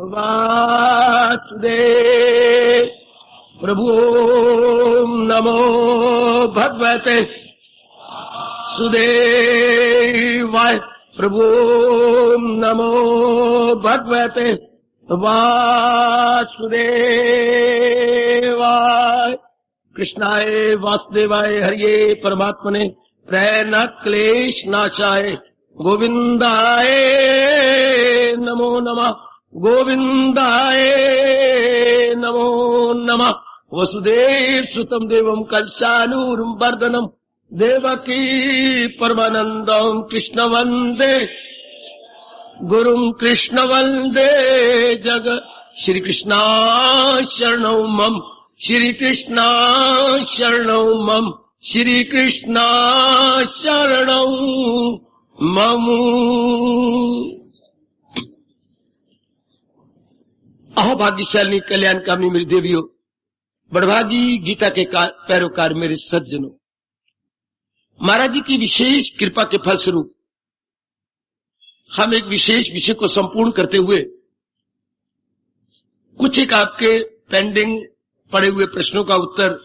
वासुदेव प्रभु नमो भगवते सुदेवाय प्रभु नमो भगवते वासुदेवाय कृष्णाय वासुदेवाय हरिये परमात्मने प्रेरण क्लेश नाशाय गोविंदाय नमो नमः गोविंदाय नमो नमः वसुदेव सुतम देवम कंसानूरम वर्धनम देवकी परमानंदम कृष्ण वंदे गुरुम कृष्ण वंदे जग श्री कृष्णा शरणौ मम श्री कृष्णा शरणौ मम श्री कृष्णा शरणौ मम। अहोभाग्यशालिनी कल्याणकामिनी मेरी देवियों, बड़भागी गीता के पैरोकार मेरे सज्जनों, महाराज जी की विशेष कृपा के फलस्वरूप हम एक विशेष विषय को संपूर्ण करते हुए कुछ एक आपके पेंडिंग पड़े हुए प्रश्नों का उत्तर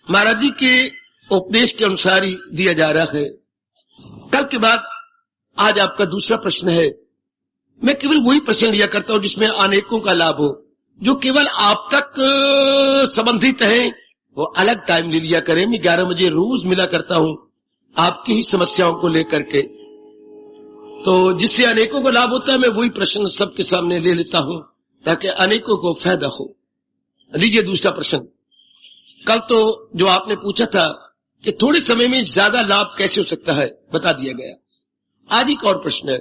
महाराज जी के उपदेश के अनुसार ही दिया जा रहा है। कल के बाद आज आपका दूसरा प्रश्न है। मैं केवल वही प्रश्न लिया करता हूं जिसमें अनेकों का लाभ हो। जो केवल आप तक संबंधित है वो अलग टाइम ले लिया करें। मैं 11 बजे रोज मिला करता हूं आपकी ही समस्याओं को लेकर के, तो जिससे अनेकों को लाभ होता है मैं वही प्रश्न सबके सामने ले लेता हूं ताकि अनेकों को फायदा हो। लीजिए दूसरा प्रश्न। कल तो जो आपने पूछा था कि थोड़े समय में ज्यादा लाभ कैसे हो सकता है, बता दिया गया। आज एक और प्रश्न है।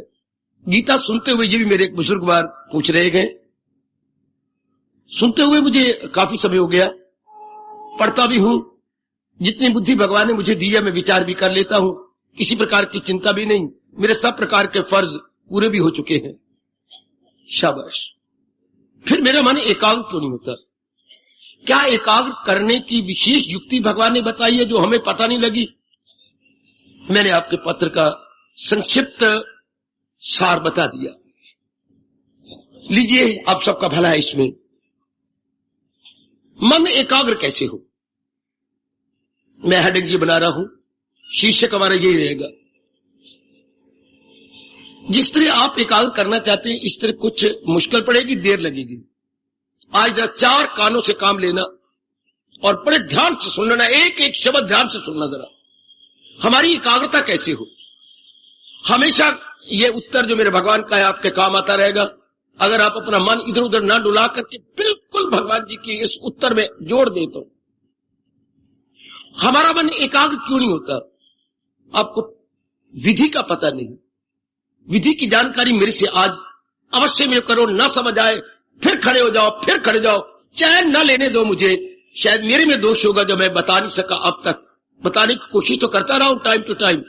गीता सुनते हुए ये भी मेरे एक बुजुर्ग बार पूछ रहे गए, सुनते हुए मुझे काफी समय हो गया, पढ़ता भी हूं, जितनी बुद्धि भगवान ने मुझे दी है मैं विचार भी कर लेता हूं, किसी प्रकार की चिंता भी नहीं, मेरे सब प्रकार के फर्ज पूरे भी हो चुके हैं। शाबाश। फिर मेरा मन एकाग्र क्यों नहीं होता? क्या एकाग्र करने की विशेष युक्ति भगवान ने बताई है जो हमें पता नहीं लगी? मैंने आपके पत्र का संक्षिप्त सार बता दिया। लीजिए, आप सबका भला है इसमें। मन एकाग्र कैसे हो? मैं हेडिंग जी बना रहा हूं, शीर्षक हमारा यही रहेगा। जिस तरह आप एकाग्र करना चाहते हैं इस तरह कुछ मुश्किल पड़ेगी, देर लगेगी। आज जरा 4 कानों से काम लेना और बड़े ध्यान से सुनना, एक एक शब्द ध्यान से सुनना। जरा हमारी एकाग्रता कैसे हो? हमेशा ये उत्तर जो मेरे भगवान का है आपके काम आता रहेगा अगर आप अपना मन इधर उधर ना डुला करके बिल्कुल भगवान जी की इस उत्तर में जोड़ दे। तो हमारा मन एकाग्र क्यों नहीं होता? आपको विधि का पता नहीं। विधि की जानकारी मेरे से आज अवश्य में करो, ना समझ आए फिर खड़े हो जाओ, फिर खड़े जाओ, चैन न लेने दो मुझे। शायद मेरे में दोष होगा जो मैं बता नहीं सका अब तक। बताने की कोशिश तो करता रहा हूं टाइम टू टाइम,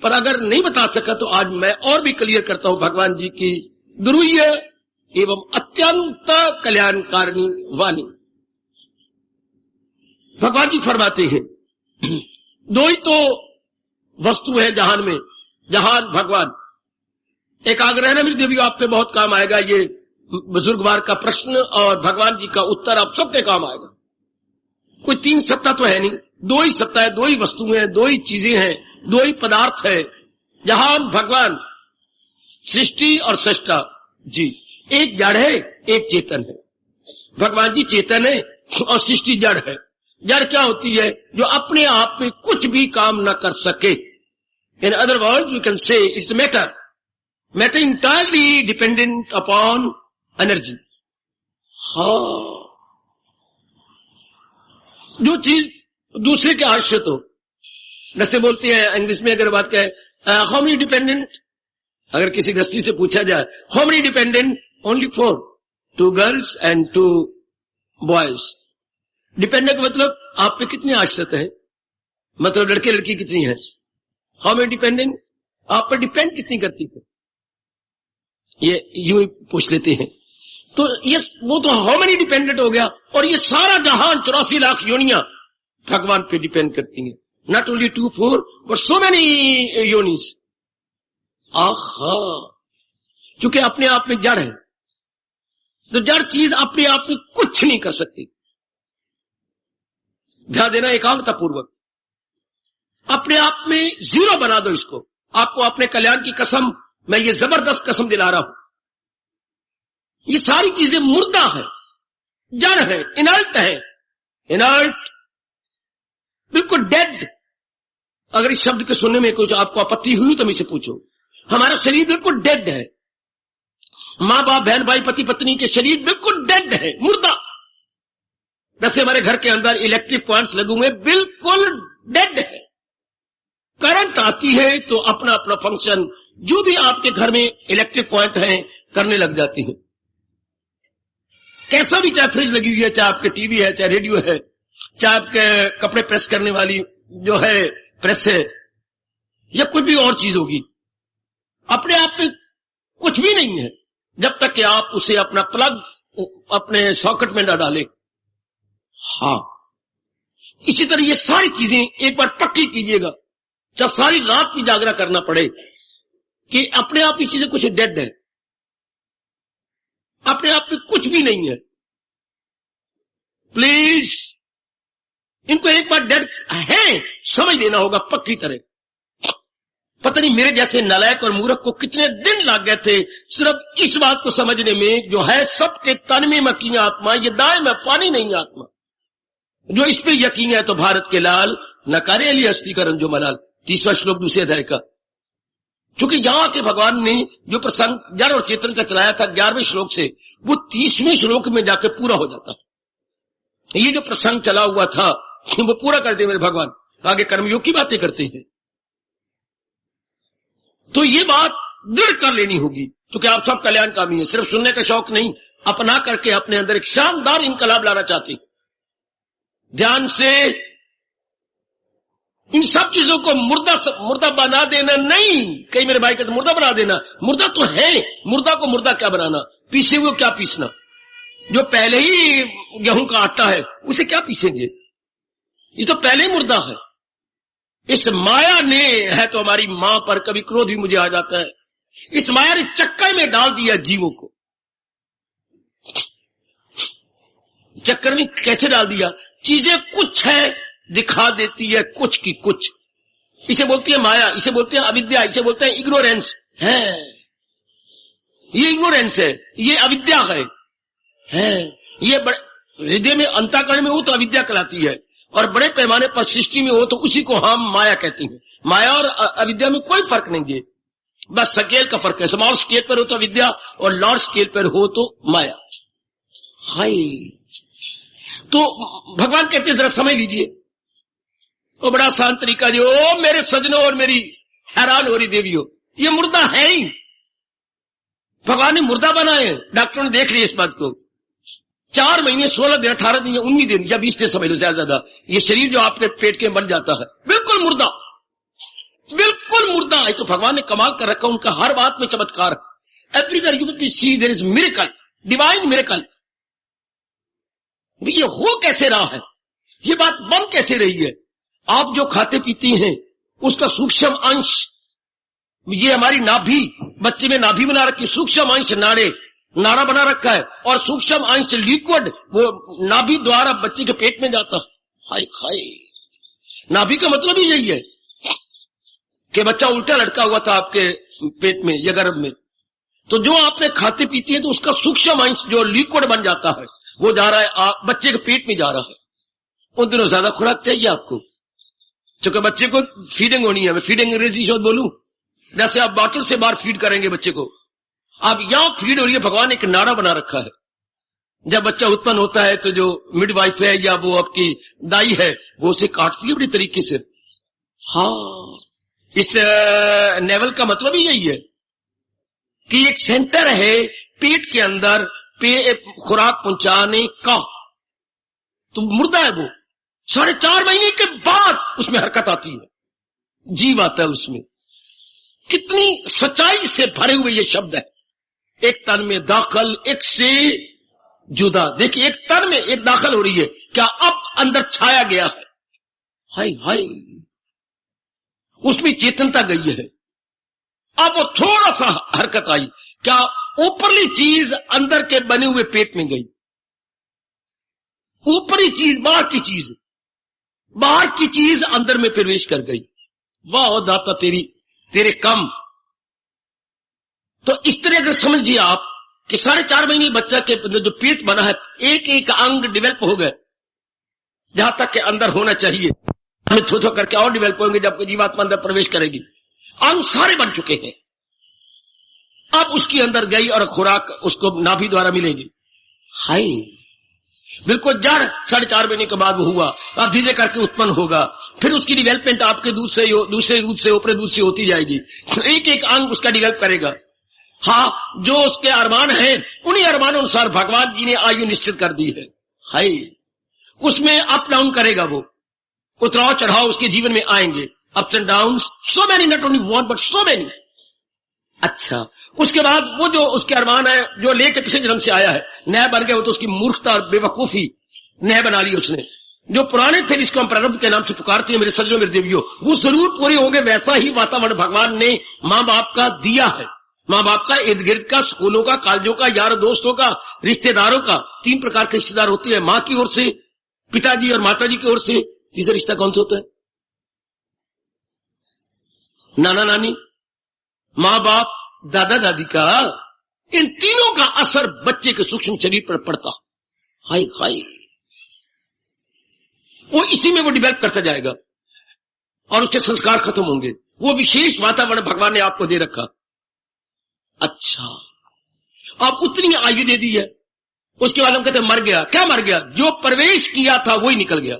पर अगर नहीं बता सका तो आज मैं और भी क्लियर करता हूं भगवान जी की दुरूह्य एवं अत्यंत कल्याणकारिणी वाणी। भगवान जी फरमाते हैं 2 ही तो वस्तु है जहान में, जहान भगवान। एकाग्र रहना मेरी देवी आपके बहुत काम आएगा। ये बुजुर्गवार का प्रश्न और भगवान जी का उत्तर आप सबके काम आएगा। कोई 3 सत्ता तो है नहीं, 2 ही सत्ता है, 2 ही वस्तुएं हैं, 2 ही चीजें हैं, 2 ही पदार्थ है। जहान भगवान, सृष्टि और सृष्टा जी। एक जड़ है, एक चेतन है। भगवान जी चेतन है और सृष्टि जड़ है। जड़ क्या होती है? जो अपने आप में कुछ भी काम न कर सके। In other words you can say it's matter. Matter entirely dependent upon energy. हाँ, जो चीज दूसरे के आश्रित हो, जैसे बोलते हैं इंग्लिश में अगर बात कहे हाउ मेनी डिपेंडेंट, अगर किसी गृहस्थी से पूछा जाए how many dependent, only 4, 2 girls and 2 boys. Dependent का मतलब आप पे कितने आश्रित है, मतलब लड़के लड़की कितनी है। हाउ मेनी डिपेंडेंट, आप पर डिपेंड कितनी करती है, ये यूं ही पूछ लेते हैं। तो ये वो तो हाउ मेनी डिपेंडेंट हो गया। और ये सारा जहान 84 लाख योनियां भगवान पे डिपेंड करती हैं। Not only 2, 4 but so many योनिस। आहा, चूंकि अपने आप में जड़ है, तो जड़ चीज अपने आप में कुछ नहीं कर सकती। ध्यान देना एकाग्रता पूर्वक, अपने आप में जीरो बना दो इसको। आपको अपने कल्याण की कसम, मैं ये जबरदस्त कसम दिला रहा हूं, ये सारी चीजें मुर्दा है, जड़ है, इनर्ट है, इनर्ट, बिल्कुल डेड। अगर इस शब्द के सुनने में कुछ आपको आपत्ति हुई तो मुझसे पूछो। हमारा शरीर बिल्कुल डेड है, मां बाप बहन भाई पति पत्नी के शरीर बिल्कुल डेड है, मुर्दा। जैसे हमारे घर के अंदर इलेक्ट्रिक पॉइंट्स लगे हुए, बिल्कुल डेड है। करंट आती है तो अपना अपना फंक्शन, जो भी आपके घर में इलेक्ट्रिक पॉइंट है, करने लग जाती है। कैसा भी, चाहे फ्रिज लगी हुई है, चाहे आपके टीवी है, चाहे रेडियो है, चाहे आपके कपड़े प्रेस करने वाली जो है प्रेस है, या कोई भी और चीज होगी, अपने आप में कुछ भी नहीं है जब तक कि आप उसे अपना प्लग अपने सॉकेट में न डालें। हाँ, इसी तरह ये सारी चीजें एक बार पक्की कीजिएगा, चाहे सारी रात भी जागरा करना पड़े, कि अपने आप ये चीजें कुछ डेड है, अपने आप में कुछ भी नहीं है। प्लीज इनको एक बार डेड है समझ देना होगा पक्की तरह। पता नहीं मेरे जैसे नालायक और मूर्ख को कितने दिन लग गए थे सिर्फ इस बात को समझने में, जो है सबके तन में मकीन आत्मा, ये दाएं में फानी नहीं आत्मा। जो इस पे यकीन है तो भारत के लाल नकारे अली हस्तीकरण जो मलाल, 30वां श्लोक दूसरे अध्याय का। क्योंकि यहां के भगवान ने जो प्रसंग जड़ और चेतन का चलाया था 11वें श्लोक से, वो 30वें श्लोक में जाकर पूरा हो जाता है। ये जो प्रसंग चला हुआ था वो पूरा कर दे मेरे भगवान, आगे कर्मयोग की बातें करते हैं। तो ये बात दृढ़ कर लेनी होगी, क्योंकि आप सब कल्याणकामी हैं, सिर्फ सुनने का शौक नहीं, अपना करके अपने अंदर एक शानदार इनकलाब लाना चाहते हैं। ध्यान से इन सब चीजों को मुर्दा बना देना नहीं। कई मेरे भाई कहते मुर्दा बना देना, मुर्दा तो है, मुर्दा को मुर्दा क्या बनाना, पीसे हुए क्या पीसना, जो पहले ही गेहूं का आटा है उसे क्या पीसेंगे, ये तो पहले ही मुर्दा है। इस माया ने, है तो हमारी मां पर कभी क्रोध भी मुझे आ जाता है, इस माया ने चक्कर में डाल दिया जीवों को। चक्कर में कैसे डाल दिया, चीजें कुछ है दिखा देती है कुछ की कुछ। इसे बोलती है माया, इसे बोलते हैं अविद्या, इसे बोलते हैं इग्नोरेंस है। ये इग्नोरेंस है, ये अविद्या है। ये हृदय में अंतःकरण में हो तो अविद्या कहलाती है, और बड़े पैमाने पर सृष्टि में हो तो उसी को हम माया कहते हैं। माया और अविद्या में कोई फर्क नहीं है, बस स्केल का फर्क है। स्मॉल स्केल पर हो तो अविद्या और लार्ज स्केल पर हो तो माया। हाय, तो भगवान कहते हैं जरा समझ लीजिए, वो बड़ा आसान तरीका जो, ओ मेरे सजनों और मेरी हैरान हो रही देवियों, ये मुर्दा है ही, भगवान ने मुर्दा बनाए। डॉक्टरों ने देख लिया इस बात को, 4 महीने 16 दिन 18 दिन 19 दिन या 20 दिन समझ लो ज्यादा, ये शरीर जो आपके पेट के बन जाता है बिल्कुल मुर्दा, बिल्कुल मुर्दा है। तो भगवान ने कमाल कर रखा, उनका हर बात में चमत्कार। Everywhere you will see there is miracle, divine miracle. ये हो कैसे रहा है, ये बात बन कैसे रही है। आप जो खाते पीती हैं उसका सूक्ष्म अंश, ये हमारी नाभि, बच्चे में नाभि बना रखी, सूक्ष्म अंश नाड़ा बना रखा है, और सूक्ष्म अंश लिक्विड वो नाभि द्वारा बच्चे के पेट में जाता है। हाय हाय, नाभि का मतलब ही यही है कि बच्चा उल्टा लटका हुआ था आपके पेट में या गर्भ में, तो जो आपने खाते पीती है तो उसका सूक्ष्म अंश जो लिक्विड बन जाता है वो जा रहा है बच्चे के पेट में जा रहा है। उन दिनों ज्यादा खुराक चाहिए आपको, क्योंकि बच्चे को फीडिंग होनी है। मैं फीडिंग अंग्रेजी शब्द बोलूं, जैसे आप बॉटल से बाहर फीड करेंगे बच्चे को, आप यहां फीड हो रही है, भगवान ने एक नाड़ा बना रखा है। जब बच्चा उत्पन्न होता है तो जो मिडवाइफ है या वो आपकी दाई है वो उसे काटती है बड़ी तरीके से। हाँ, इस नेवल का मतलब ही यही है कि एक सेंटर है पेट के अंदर खुराक पहुंचाने का, तो मुर्दा है वो। 4.5 महीने के बाद उसमें हरकत आती है, जीव आता है उसमें। कितनी सच्चाई से भरे हुए ये शब्द है, एक तन में दाखिल एक से जुदा। देखिए, एक तन में एक दाखिल हो रही है, क्या अब अंदर छाया गया है। हाय हाय, उसमें चेतनता गई है, अब वो थोड़ा सा हरकत आई, क्या ऊपरली चीज अंदर के बने हुए पेट में गई, ऊपरी चीज बाहर की चीज अंदर में प्रवेश कर गई। वाह दाता तेरे कम। तो इस तरह अगर समझिए आप कि 4.5 महीने बच्चा के जो पेट बना है, एक एक अंग डेवलप हो गए जहां तक के अंदर होना चाहिए, थो करके और डेवलप होंगे जब जीवात्मा अंदर प्रवेश करेगी। अंग सारे बन चुके हैं, अब उसकी अंदर गई और खुराक उसको नाभि द्वारा मिलेगी। हाय, बिल्कुल जड़ 4.5 महीने के बाद वो हुआ, अब धीरे करके उत्पन्न होगा, फिर उसकी डेवलपमेंट आपके दूसरे दूध से ऊपरी दूध से होती जाएगी, तो एक एक अंग उसका डेवलप करेगा। हाँ, जो उसके अरमान हैं उन्हीं अरमानों अनुसार भगवान जी ने आयु निश्चित कर दी है। हाय, उसमें अप डाउन करेगा, वो उतराव चढ़ाव उसके जीवन में आएंगे, ups and down, so many, not only one but so many. अच्छा, उसके बाद वो जो उसके अरमान है, जो लेके पिछले जन्म से आया है, नया बन गया, वो तो उसकी मूर्खता और बेवकूफी नया बना ली उसने। जो पुराने थे जिसको हम प्रारब्ध के नाम से पुकारते हैं, मेरे सज्जनों मेरे देवियों, वो जरूर पूरे होंगे। वैसा ही वातावरण भगवान ने माँ बाप का दिया है, माँ बाप का, इर्द गिर्द का, स्कूलों का, कॉलेजों का, यार दोस्तों का, रिश्तेदारों का। 3 प्रकार के रिश्तेदार होते हैं, माँ की ओर से, पिताजी और माताजी की ओर से। तीसरा रिश्ता कौन सा होता है? नाना नानी, माँ बाप, दादा दादी का। इन तीनों का असर बच्चे के सूक्ष्म शरीर पर पड़ता। हाय हाय, वो इसी में वो डेवलप करता जाएगा और उसके संस्कार खत्म होंगे। वो विशेष वातावरण भगवान ने आपको दे रखा। अच्छा, आप उतनी आयु दे दी है, उसके बाद हम कहते मर गया। क्या मर गया? जो प्रवेश किया था वही निकल गया।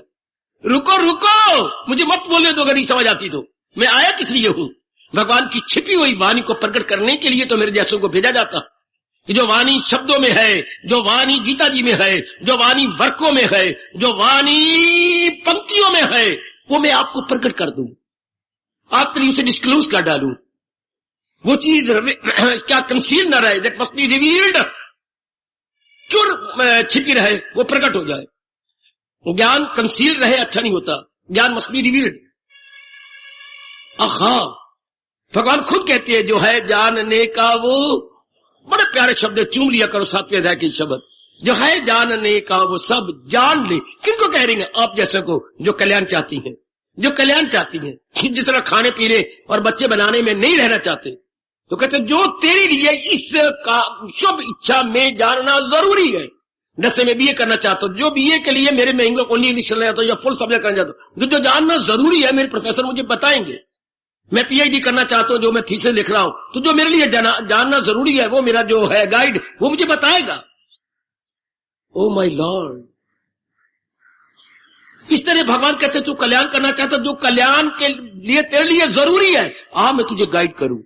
रुको रुको, मुझे मत बोलने दो, अगर नहीं समझ आती तो। मैं आया किस लिए हूं? भगवान की छिपी हुई वाणी को प्रकट करने के लिए तो मेरे जैसों को भेजा जाता। जो वाणी शब्दों में है, जो वाणी गीता जी में है, जो वाणी वर्कों में है, जो वाणी पंक्तियों में है, वो मैं आपको प्रकट कर दूं, आपके लिए उसे डिस्क्लोज कर डालूं। वो चीज क्या कंसील न रहे, दैट मस्ट बी रिवील्ड। क्यों छिपी रहे? वो प्रकट हो जाए। ज्ञान कंसील रहे अच्छा नहीं होता, ज्ञान मस्ट बी रिवील्ड। आहा, भगवान खुद कहते हैं जो है जानने का वो, बड़े प्यारे शब्द, चूम लिया करो 7वें अध्याय के शब्द, जो है जानने का वो सब जान ले। किनको कह रही हैं? आप जैसे को, जो कल्याण चाहती हैं, जो कल्याण चाहती हैं, जिस तरह खाने पीने और बच्चे बनाने में नहीं रहना चाहते, तो कहते जो तेरे लिए इस का शुभ इच्छा में जानना जरूरी है। जैसे मैं बीए करना चाहता हूं, जो बीए के लिए मेरे में इंग्लिश करना चाहता हूं या फुल सब्जेक्ट करना चाहता हूं, जो जानना जरूरी है मेरे प्रोफेसर मुझे बताएंगे। मैं पीएचडी करना चाहता हूं, जो मैं थीसिस लिख रहा हूं, तो जो मेरे लिए जानना जरूरी है वो मेरा जो है गाइड, वो मुझे बताएगा। ओ माय लॉर्ड, इस तरह भगवान कहते तू कल्याण करना चाहता, जो कल्याण के लिए तेरे लिए जरूरी है, आ मैं तुझे गाइड करूं,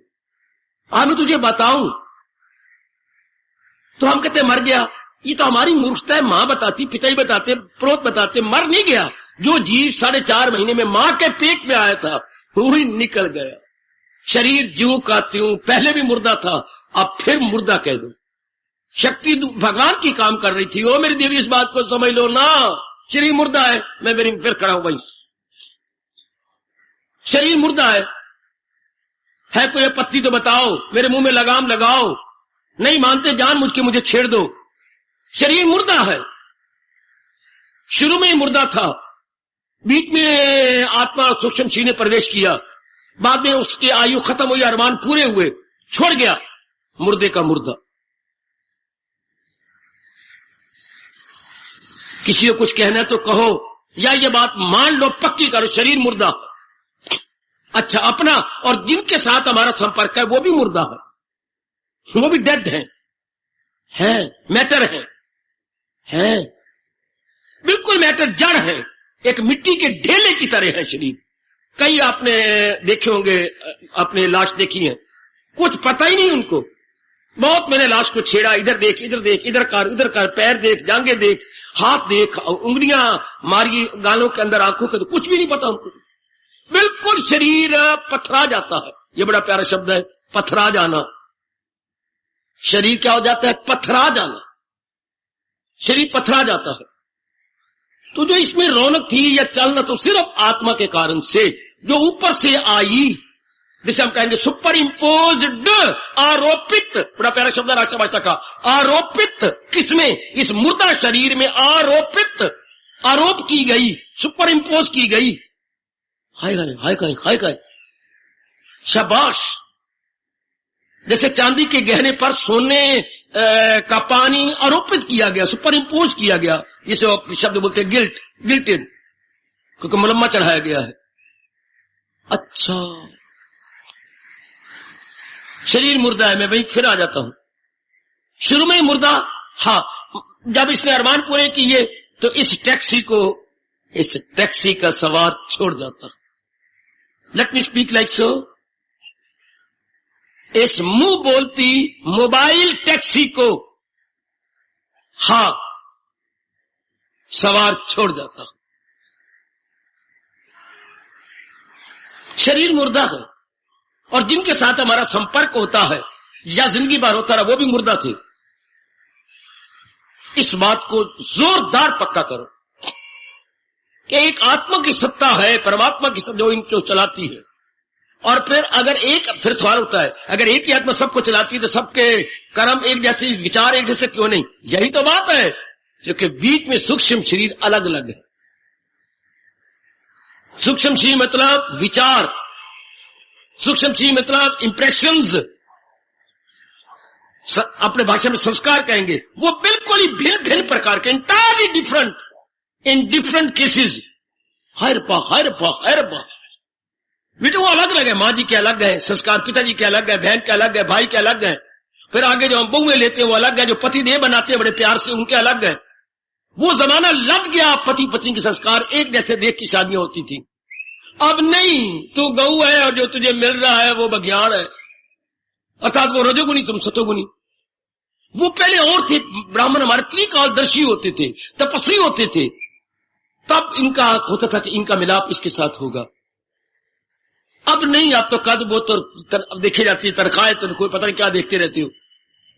आ मैं तुझे बताऊं। तो हम कहते मर गया, ये तो हमारी मूर्खता है। मां बताती, पिताजी बताते, प्रोत बताते, मर नहीं गया। जो जीव 4.5 महीने में मां के पेट में आया था वो ही निकल गया। शरीर ज्यों का त्यों, पहले भी मुर्दा था, अब फिर मुर्दा कह दो। शक्ति भगवान की काम कर रही थी। ओ मेरी देवी, इस बात को समझ लो ना, शरीर मुर्दा है। मैं मेरी फिर खड़ा हूं भाई, शरीर मुर्दा है कोई पत्ती तो बताओ, मेरे मुंह में लगाम लगाओ। नहीं मानते, जान मुझ के मुझे छेड़ दो। शरीर मुर्दा है, शुरू में ही मुर्दा था, बीच में आत्मा सूक्ष्म सी ने प्रवेश किया, बाद में उसकी आयु खत्म हुई, अरमान पूरे हुए, छोड़ गया मुर्दे का मुर्दा। किसी को कुछ कहना है तो कहो, या ये बात मान लो, पक्की करो, शरीर मुर्दा। अच्छा, अपना और जिनके साथ हमारा संपर्क है वो भी मुर्दा है, वो भी डेड है मैटर है बिल्कुल मैटर, जड़ है, एक मिट्टी के ढेले की तरह है शरीर। कई आपने देखे होंगे, आपने लाश देखी है, कुछ पता ही नहीं उनको। बहुत मैंने लाश को छेड़ा, इधर देख, इधर कर, पैर देख, जांघें देख, हाथ देख, उंगलियां मारी गालों के अंदर, आंखों के, तो कुछ भी नहीं पता हमको। बिल्कुल शरीर पथरा जाता है। ये बड़ा प्यारा शब्द है, पथरा जाना। शरीर क्या हो जाता है? पथरा जाना। शरीर पथरा जाता है। तो जो इसमें रौनक थी या चलना, तो सिर्फ आत्मा के कारण से, जो ऊपर से आई, जिसे हम कहेंगे सुपर इम्पोज्ड, आरोपित, बड़ा प्यारा शब्द है राष्ट्रभाषा का, आरोपित किसमें, इस मुर्दा शरीर में आरोपित, आरोप की गई, सुपर इम्पोज की गई। हाय हाय हाय हाय हाय हाय, शाबाश। जैसे चांदी के गहने पर सोने का पानी आरोपित किया गया, सुपर इम्पोज किया गया, जिसे शब्द बोलते हैं गिल्ट, गिल्टेड, क्योंकि मुलम्मा चढ़ाया गया है। अच्छा, शरीर मुर्दा है। मैं भाई फिर आ जाता हूं, शुरू में ही मुर्दा। हाँ, जब इसने अरमान पूरे किए तो इस टैक्सी का सवार छोड़ जाता। Let me speak like so, इस मुंह बोलती मोबाइल टैक्सी को हाँ सवार छोड़ जाता। शरीर मुर्दा है, और जिनके साथ हमारा संपर्क होता है या जिंदगी भर होता रहा, वो भी मुर्दा थे। इस बात को जोरदार पक्का करो कि एक आत्मा की सत्ता है, परमात्मा की सत्ता जो इनको चलाती है। और फिर सवाल होता है, अगर एक ही आत्मा सबको चलाती है तो सबके कर्म एक जैसे, विचार एक जैसे क्यों नहीं? यही तो बात है, क्योंकि बीच में सूक्ष्म शरीर अलग अलग है। सूक्ष्म शरीर मतलब विचार, सूक्ष्म शरीर मतलब इंप्रेशंस, अपने भाषा में संस्कार कहेंगे, वो बिल्कुल ही भिन्न भिन्न प्रकार के, entirely different in different cases. हर बेटे वो अलग अलग है, माँ जी के अलग है संस्कार, पिताजी के अलग है, बहन के अलग है, भाई के अलग है। फिर आगे जो हम बहुएं लेते हैं वो अलग है, जो पति देव बनाते हैं बड़े प्यार से उनके अलग है। वो जमाना लग गया, पति पत्नी के संस्कार एक जैसे देख की शादियां होती थी। अब नहीं, तू गऊ है और जो तुझे मिल रहा है वो बघियाड़ है, अर्थात वो रजोगुनी तुम सतोगुनी। वो पहले और थे, ब्राह्मण हमारे त्रिकालदर्शी होते थे, तपस्वी होते थे, तब इनका होता था कि इनका मिलाप इसके साथ होगा। अब नहीं, आप तो कद वो तो अब देखे जाती है, तनख्वाहें तो कोई पता नहीं क्या देखते रहते हो,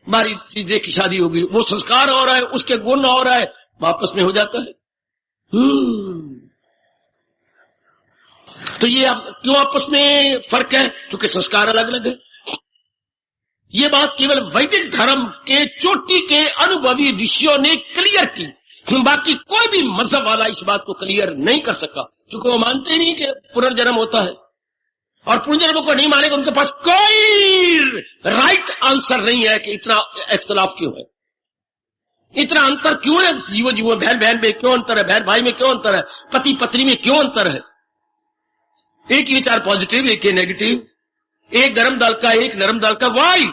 बारी चीजें की शादी होगी, वो संस्कार हो रहा है, उसके गुण हो रहा है, वापस में हो जाता है। तो ये क्यों आपस में फर्क है? क्योंकि संस्कार अलग अलग है। ये बात केवल वैदिक धर्म के चोटी के अनुभवी ऋषियों ने क्लियर की, बाकी कोई भी मजहब वाला इस बात को क्लियर नहीं कर सका, क्योंकि वो मानते ही नहीं कि पुनर्जन्म होता है, और पुनर्जन्म को नहीं मानेगा उनके पास कोई राइट आंसर नहीं है कि इतना इख्तलाफ क्यों है, इतना अंतर क्यों है, जीवो जीवो, बहन बहन में क्यों अंतर है, बहन भाई में क्यों अंतर है, पति पत्नी में क्यों अंतर है। एक ही विचार पॉजिटिव, एक ही नेगेटिव, एक गर्म दाल का, एक नरम दाल का। वाई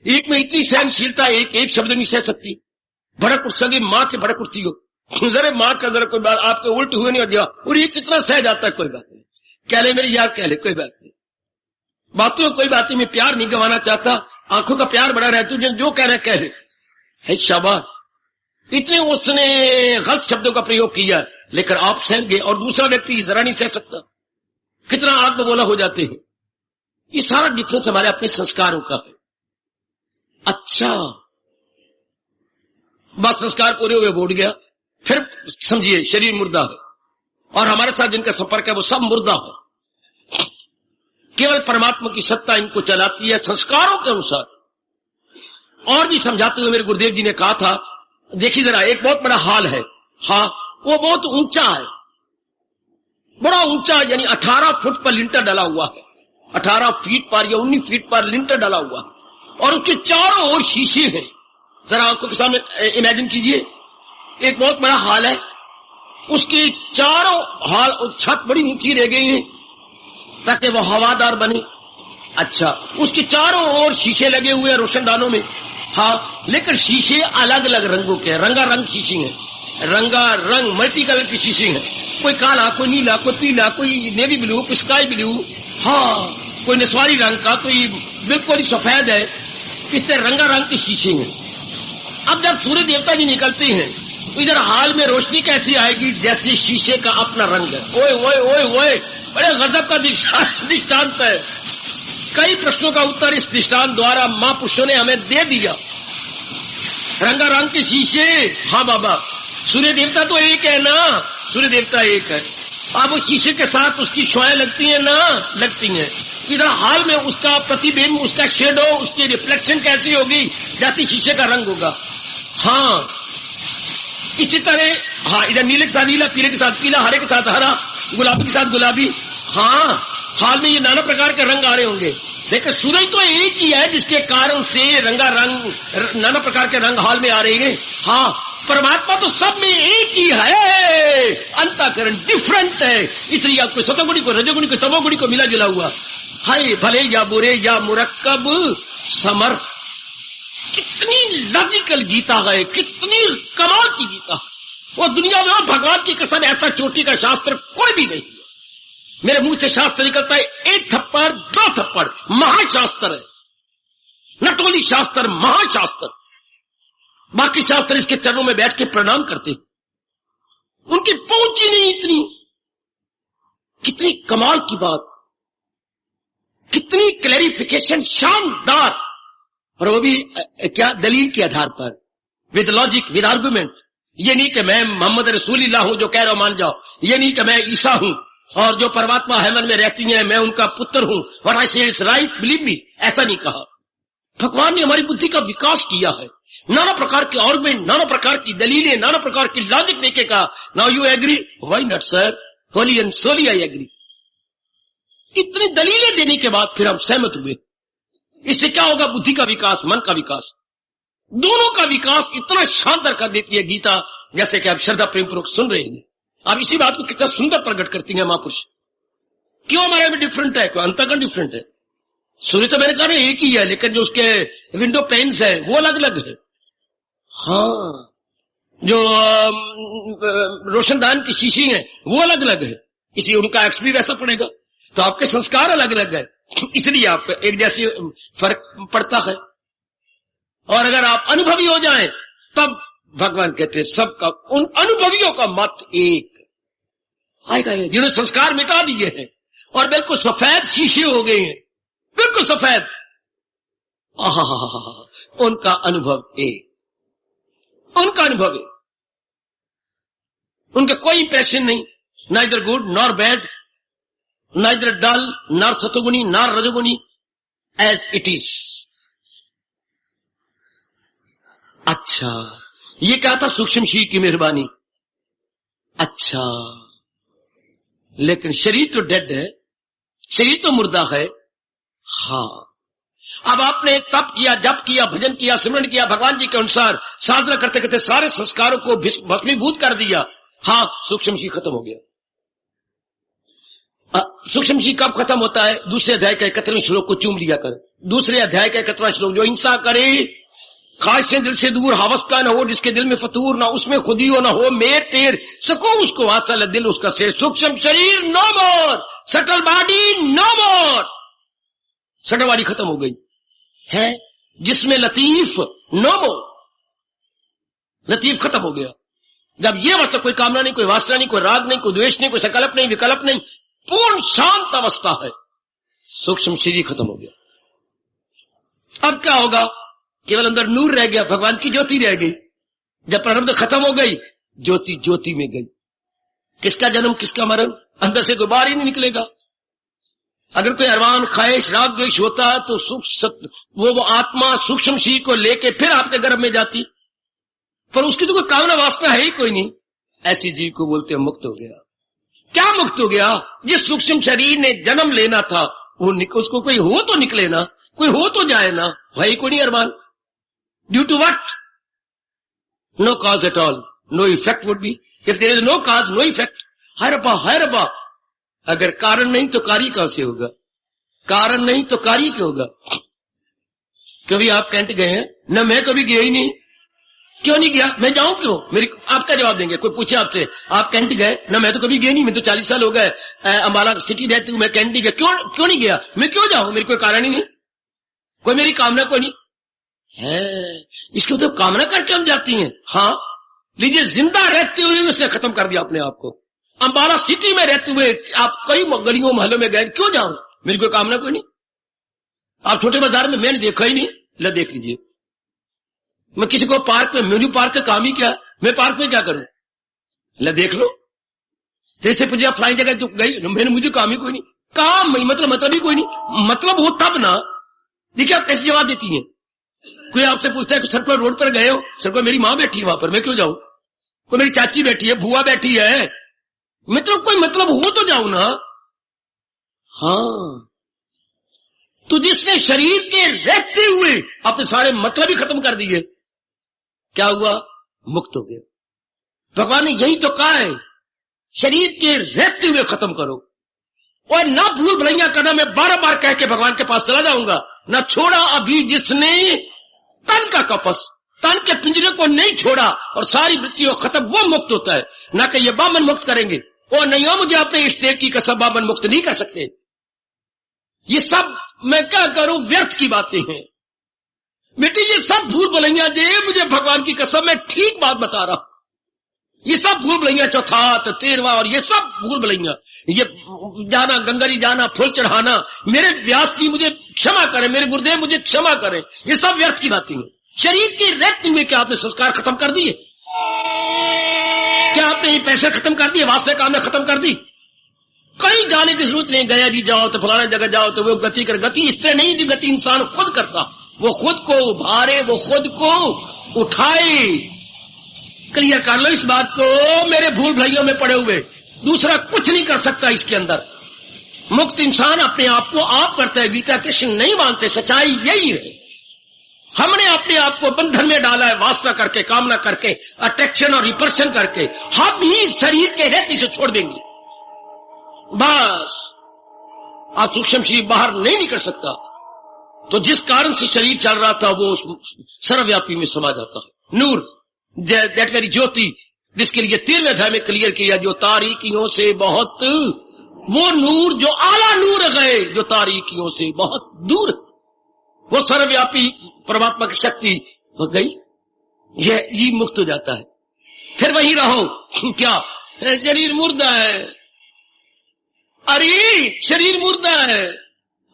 एक में इतनी सहनशीलता, एक शब्द नहीं सह सकती। भड़क उठ सके, मां के भड़क उठती हो, जरा मां का जरा कोई बात आपके उल्ट हुए नहीं हो गया, और ये कितना सह जाता है, कोई बात नहीं, कह ले मेरी यार, कह ले, कोई बात नहीं, बातों में कोई बात नहीं, मैं प्यार नहीं गंवाना चाहता, आंखों का प्यार बड़ा रहता है, जो कह रहे कह ले, है शाबाश। इतने उसने गलत शब्दों का प्रयोग किया, लेकिन आप सह गए और दूसरा व्यक्ति जरा नहीं सह सकता। कितना आत्म बोला हो जाते हैं। ये सारा डिफरेंस हमारे अपने संस्कारों का है। अच्छा, बस संस्कार पूरे हुए, बोल गया, फिर समझिए शरीर मुर्दा है, और हमारे साथ जिनका संपर्क है वो सब मुर्दा है। केवल परमात्मा की सत्ता इनको चलाती है संस्कारों के अनुसार। और भी समझाते हुए मेरे गुरुदेव जी ने कहा था, देखिए जरा, एक बहुत बड़ा हाल है, हाँ वो बहुत ऊंचा है, बड़ा ऊंचा, यानी 18 फुट पर लिंटर डाला हुआ है, 18 फीट पर या 19 फीट पर लिंटर डाला हुआ है, और उसके चारों ओर शीशे हैं। जरा आंखों के सामने इमेजिन कीजिए, एक बहुत बड़ा हाल है, उसके चारों हाल छत बड़ी ऊंची रह गई है ताकि वो हवादार बने। अच्छा, उसके चारों ओर शीशे लगे हुए हैं रोशनदानों में, हाँ, लेकिन शीशे अलग अलग रंगों के, रंगारंग शीशे हैं, रंगारंग मल्टी कलर की शीशे हैं, कोई काला, कोई नीला, कोई पीला, कोई नेवी ब्लू, कोई स्काई ब्लू, हाँ, कोई नस्वारी रंग का, कोई बिल्कुल ही सफेद है। इस तरह रंगारंग के शीशे हैं। अब जब सूर्य देवता जी निकलते हैं तो इधर हाल में रोशनी कैसी आएगी, जैसे शीशे का अपना रंग है। ओए ओए ओए ओए, बड़े गजब का दृष्टांत है। कई प्रश्नों का उत्तर इस दृष्टांत द्वारा महापुरुषों ने हमें दे दिया। रंगारंग के शीशे, हाँ बाबा, सूर्य देवता तो एक है ना, सूर्य देवता एक है। अब उस शीशे के साथ उसकी शुआएं लगती हैं ना, लगती हैं। इधर हाल में उसका प्रतिबिंब, उसका शेडो, उसकी रिफ्लेक्शन कैसी होगी, जैसे शीशे का रंग होगा। हाँ, इसी तरह हाँ, इधर नीले के साथ नीला, पीले के साथ पीला, हरे के साथ हरा, गुलाबी के साथ गुलाबी। हाँ, हाल में ये नाना प्रकार के रंग आ रहे होंगे। देखिए सूरज तो एक ही है जिसके कारण से रंगारंग नाना प्रकार के रंग हाल में आ रहे हैं। हाँ, परमात्मा तो सब में एक ही है, अंतःकरण डिफरेंट है, इसलिए आपको सतोगुणी को, रजोगुणी को, तमोगुणी को मिला जुला हुआ है, भले या बुरे या मुरक्कब समर। कितनी लॉजिकल गीता है, कितनी कमाल की गीता। वो दुनिया में भगवान की कसम ऐसा चोटी का शास्त्र कोई भी नहीं। मेरे मुंह से शास्त्र निकलता है, एक थप्पड़, दो थप्पड़, महाशास्त्र है, नटोली शास्त्र, महाशास्त्र। बाकी शास्त्र इसके चरणों में बैठ के प्रणाम करते, उनकी पहुंच ही नहीं इतनी। कितनी कमाल की बात, कितनी क्लैरिफिकेशन शानदार, और वो भी क्या दलील के आधार पर, विद लॉजिक, विद आर्गुमेंट। ये नहीं कि मैं मोहम्मद रसूलुल्लाह हूं जो कह रहा मान जाओ, ये नहीं कि मैं ईसा हूं और जो परमात्मा हेवन में रहती हैं मैं उनका पुत्र हूं, व्हाट आई से इज राइट, बिलीव मी, ऐसा नहीं कहा। भगवान ने हमारी बुद्धि का विकास किया है, नाना प्रकार के आर्गुमेंट, नाना प्रकार की दलीलें, नाना प्रकार की लॉजिक देके कहा, now you agree, why not sir, wholly and solely I agree. इतनी दलीलें देने के बाद फिर हम सहमत हुए। इससे क्या होगा? बुद्धि का विकास, मन का विकास, दोनों का विकास इतना शानदार कर देती है गीता, जैसे कि आप श्रद्धा प्रेम पूर्वक सुन रहे हैं। अब इसी बात को कितना सुंदर प्रकट करती है महापुरुष। क्यों हमारे में डिफरेंट है? क्यों अंतःकरण डिफरेंट है? सूर्य तो मैंने कहा एक ही है, लेकिन जो उसके विंडो पेन्स है वो अलग अलग है। हाँ, जो रोशनदान की शीशी है वो अलग अलग है, इसलिए उनका एक्स भी वैसा पड़ेगा। तो आपके संस्कार अलग अलग है, इसलिए आप एक जैसे फर्क पड़ता है। और अगर आप अनुभवी हो जाएं तब भगवान कहते हैं सबका, उन अनुभवियों का मत एक आएगा, जिन्होंने संस्कार मिटा दिए हैं और बिल्कुल सफेद शीशे हो गए हैं, बिल्कुल सफेद, उनका अनुभव एक, उनका अनुभव एक, उनका कोई इंप्रेशन नहीं, neither good nor bad, neither dull nor सतोगुणी नॉर रजोगुणी, एज इट इज। अच्छा, ये क्या था? सूक्ष्म शरीर की मेहरबानी। अच्छा, लेकिन शरीर तो डेड है, शरीर तो मुर्दा है। हाँ, अब आपने तप किया, जप किया, भजन किया, सिमरन किया, भगवान जी के अनुसार साधना करते करते सारे संस्कारों को भस्मीभूत कर दिया। हाँ, सूक्ष्म शरीर खत्म हो गया। सूक्ष्म शरीर कब खत्म होता है? दूसरे अध्याय के 31वें श्लोक को चूम लिया कर। दूसरे अध्याय का 31वां श्लोक, जो हिंसा करे ख्वाहिशें दिल से दूर, हवस का न हो जिसके दिल में फतूर, ना उसमें खुदी हो, ना हो मेर तेर, सको उसको हासिल दिल उसका शेर। सूक्ष्म शरीर नो मोर, सटल बॉडी नो मोर, सटल बॉडी खत्म हो गई है, जिसमें लतीफ नो मोर, लतीफ खत्म हो गया। जब ये अवस्था, कोई कामना नहीं, कोई वासना नहीं, कोई राग नहीं, कोई द्वेष नहीं, कोई संकल्प नहीं, विकल्प नहीं, पूर्ण शांत अवस्था है, सूक्ष्म शरीर खत्म हो गया। अब क्या होगा? केवल अंदर नूर रह गया, भगवान की ज्योति रह गई। जब प्रारब्ध खत्म हो गई, ज्योति ज्योति में गई। किसका जन्म, किसका मरण? अंदर से कोई बाहर ही नहीं निकलेगा। अगर कोई अरमान, ख्वाहिश, राग द्वेष होता है तो वो आत्मा सूक्ष्म शरीर को लेके फिर आपके गर्भ में जाती, पर उसकी तो कोई कामना वासना है ही कोई नहीं। ऐसी जीव को बोलते हैं मुक्त हो गया। क्या मुक्त हो गया? जिस सूक्ष्म शरीर ने जन्म लेना था वो उसको कोई हो तो निकले ना, कोई हो तो जाए ना, है ही कोई नहीं अरमान। Due to what? No cause at all, no effect would be. If there is no cause no effect, है रब्बा। अगर कारण नहीं तो कार्य कहां से होगा? कारण नहीं तो कार्य क्या होगा? कभी आप कैंट गए हैं? ना, मैं कभी गया ही नहीं। क्यों नहीं गया? मैं जाऊं क्यों? आप क्या जवाब देंगे? कोई पूछे आपसे, आप कैंट गए? ना, मैं तो कभी गया नहीं, मैं तो 40 साल हो गए अम्बाला सिटी रहती हूं, मैं कैंट नहीं गया। क्यों नहीं गया? मैं क्यों जाऊं? मेरी कोई कारण ही नहीं, कोई मेरी कामना कोई नहीं है। इसको तो कामना करके हम जाती हैं। हाँ, लीजिए, जिंदा रहते हुए उसने खत्म कर दिया अपने आप को। अम्बाला सिटी में रहते हुए आप कई गलियों महलों में गए, क्यों जाऊं? मेरी कोई कामना कोई नहीं। आप छोटे बाजार में, मैंने देखा ही नहीं, ले देख लीजिए। मैं किसी को पार्क में, म्यूजिक पार्क का काम ही क्या? मैं पार्क में क्या करूं? ले देख लो। जैसे पूछा फलाई जगह तो गई, मैंने, मुझे काम ही कोई नहीं, काम नहीं, मतलब ही कोई नहीं। मतलब हो तब ना। देखिए आप कैसे जवाब देती हैं। कोई आपसे पूछता है कि सर्कुलर रोड पर गए हो? सर्कुलर मेरी माँ बैठी है वहां पर, मैं क्यों जाऊं? कोई मेरी चाची बैठी है, बुआ बैठी है, मतलब कोई मतलब हो तो जाऊं ना। हाँ, तो जिसने शरीर के रहते हुए अपने सारे मतलब ही खत्म कर दिए, क्या हुआ? मुक्त हो गया। भगवान ने यही तो कहा है, शरीर के रहते हुए खत्म करो। और ना भूल भुलैया करना, मैं बार बार कह के भगवान के पास चला जाऊंगा। ना छोड़ा अभी जिसने तन का कफस, तन के पिंजरे को नहीं छोड़ा और सारी वृत्तियों खत्म, वो मुक्त होता है। ना कि ये बामन मुक्त करेंगे, और नहीं हो मुझे अपने इष्ट देव की कसम, बामन मुक्त नहीं कर सकते। ये सब मैं क्या करूं, व्यर्थ की बातें हैं बेटी। ये सब भूल भुलैया जे, मुझे भगवान की कसम मैं ठीक बात बता रहा हूं। ये सब भूल भुलैया, चौथात 13वां और ये सब भूल भुलैया, ये जाना गंगारी जाना, फूल चढ़ाना, मेरे व्यास जी मुझे क्षमा करें, मेरे गुरुदेव मुझे क्षमा करें, ये सब व्यर्थ की बातें हैं। शरीर के रहते हुए क्या आपने संस्कार खत्म कर दिए? क्या आपने ये पैसे खत्म कर दिए? वास्तविक आपने खत्म कर दी? कहीं जाने की जरूरत नहीं। गया जी जाओ तो फलाने जगह जाओ तो वो गति कर। गति इस तरह नहीं, जो गति इंसान खुद करता, वो खुद को उभारे, वो खुद को उठाए। क्लियर कर लो इस बात को, मेरे भूल भुलैया में पड़े हुए दूसरा कुछ नहीं कर सकता इसके अंदर। मुक्त इंसान अपने आप को आप करता है। गीता कृष्ण नहीं मानते, सच्चाई यही है। हमने अपने आप को बंधन में डाला है, वासना करके, कामना करके, अट्रैक्शन और रिपल्शन करके। हम ही शरीर के रहते से छोड़ देंगे बस। आप सूक्ष्म शरीर बाहर नहीं निकल सकता। तो जिस कारण से शरीर चल रहा था वो सर्वव्यापी में समा जाता है। नूर, दैट वेरी ज्योति, जिसके लिए 13वें अध्याय में क्लियर किया, जो तारीकियों से बहुत, वो नूर जो आला नूर गए, जो तारीकियों से बहुत दूर, वो सर्वव्यापी परमात्मा की शक्ति हो गई, ये मुक्त हो जाता है। फिर वही रहो। क्या शरीर मुर्दा है? अरे शरीर मुर्दा है,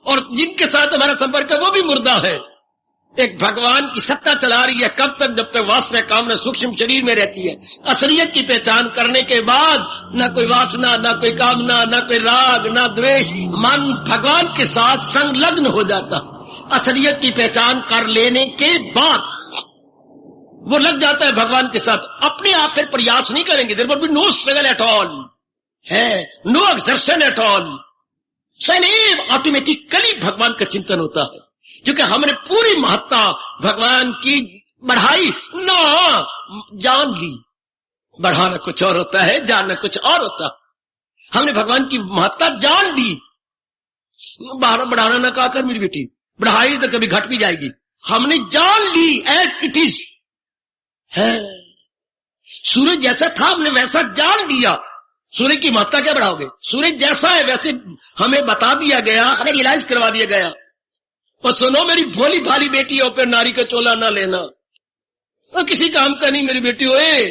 और जिनके साथ हमारा संपर्क है वो भी मुर्दा है। एक भगवान की सत्ता चला रही है। कब तक? जब तक वासना कामना सूक्ष्म शरीर में रहती है। असलियत की पहचान करने के बाद ना कोई वासना, ना कोई कामना, ना कोई राग, ना द्वेष, मन भगवान के साथ संलग्न हो जाता। असलियत की पहचान कर लेने के बाद वो लग जाता है भगवान के साथ। अपने आप फिर प्रयास नहीं करेंगे। There will be no struggle at all, है नो एक्सर्शन एट ऑल। सदैव ऑटोमेटिकली भगवान का चिंतन होता है, क्योंकि हमने पूरी महत्ता भगवान की बढ़ाई ना जान ली। बढ़ाना कुछ और होता है, जानना कुछ और होता है। हमने भगवान की महत्ता जान ली। बढ़ाना ना कहा कर मेरी बेटी, बढ़ाई तो कभी घट भी जाएगी। हमने जान ली एज इट इज है। सूरज जैसा था हमने वैसा जान लिया। सूर्य की महत्ता क्या बढ़ाओगे? सूरज जैसा है वैसे हमें बता दिया गया, हमें रियलाइज करवा दिया गया। और सुनो मेरी भोली भाली बेटी हो, फिर नारी का चोला ना लेना, और किसी काम का नहीं मेरी बेटी होए।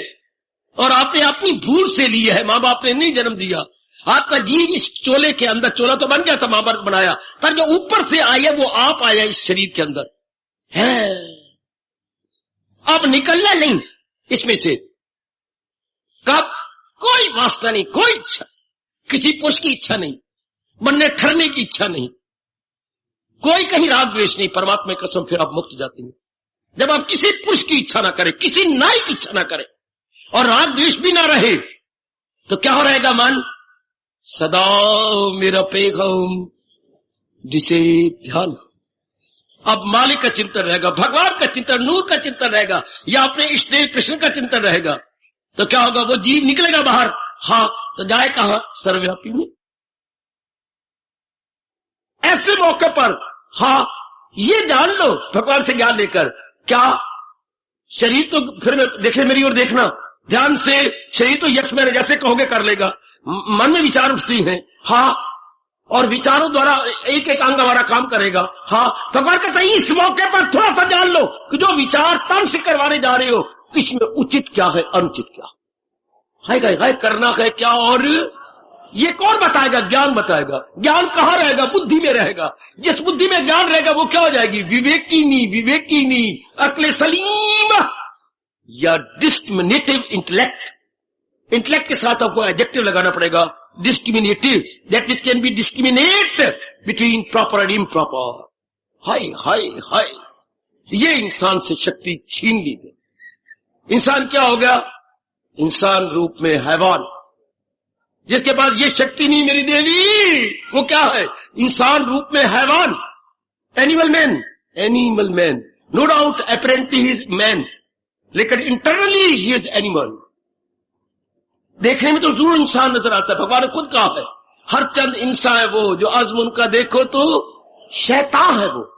और आपने अपनी भूल से लिया है, माँ बाप ने नहीं जन्म दिया। आपका जीव इस चोले के अंदर, चोला तो बन गया था, माँ बाप बनाया, पर जो ऊपर से आया वो आप आया इस शरीर के अंदर है। अब निकलना नहीं इसमें से। कब? कोई वास्ता नहीं, कोई इच्छा, किसी पुरुष की इच्छा नहीं, बनने ठहरने की इच्छा नहीं, कोई कहीं राग द्वेष नहीं। परमात्मा की कसम, फिर आप मुक्त जाते हैं जब आप किसी पुरुष की इच्छा ना करें, किसी नारी की इच्छा ना करें, और राग द्वेष भी ना रहे, तो क्या हो रहेगा मन? सदा मेरा पेगम जिसे ध्यान। अब मालिक का चिंतन रहेगा, भगवान का चिंतन, नूर का चिंतन रहेगा, या अपने इष्ट देव कृष्ण का चिंतन रहेगा। तो क्या होगा? वो जीव निकलेगा बाहर। हाँ, तो जाए कहां? सर्वव्यापी में। ऐसे मौके पर हाँ ये जान लो भगवान से ज्ञान लेकर, क्या शरीर तो फिर देखे मेरी ओर देखना ध्यान से, शरीर तो यस मैंने जैसे कहोगे कर लेगा। मन में विचार उठती हैं, हाँ, और विचारों द्वारा एक एक अंग हमारा काम करेगा। हाँ, भगवान कहता है इस मौके पर थोड़ा सा जान लो कि जो विचार तन से करवाने जा रहे हो, इसमें उचित क्या है, अनुचित क्या है, करना है क्या, और ये कौन बताएगा? ज्ञान बताएगा। ज्ञान कहाँ रहेगा? बुद्धि में रहेगा। जिस बुद्धि में ज्ञान रहेगा वो क्या हो जाएगी? विवेकिनी, अक्ल सलीम, या डिस्क्रिमिनेटिव इंटेलेक्ट। इंटेलेक्ट के साथ आपको एडजेक्टिव लगाना पड़ेगा, discriminative, that which can be discriminate between proper and improper. हाय हाय हाय, ये इंसान से शक्ति छीन ली गई। इंसान क्या हो गया? इंसान रूप में हैवान। जिसके पास ये शक्ति नहीं मेरी देवी, वो क्या है? इंसान रूप में हैवान, animal man, animal man. No doubt apparently he is man, लेकिन इंटरनली ही इज एनिमल। देखने में तो जरूर इंसान नजर आता है, भगवान ने खुद कहा है हर चंद इंसान है वो जो आजम उनका देखो तो शैतान है वो।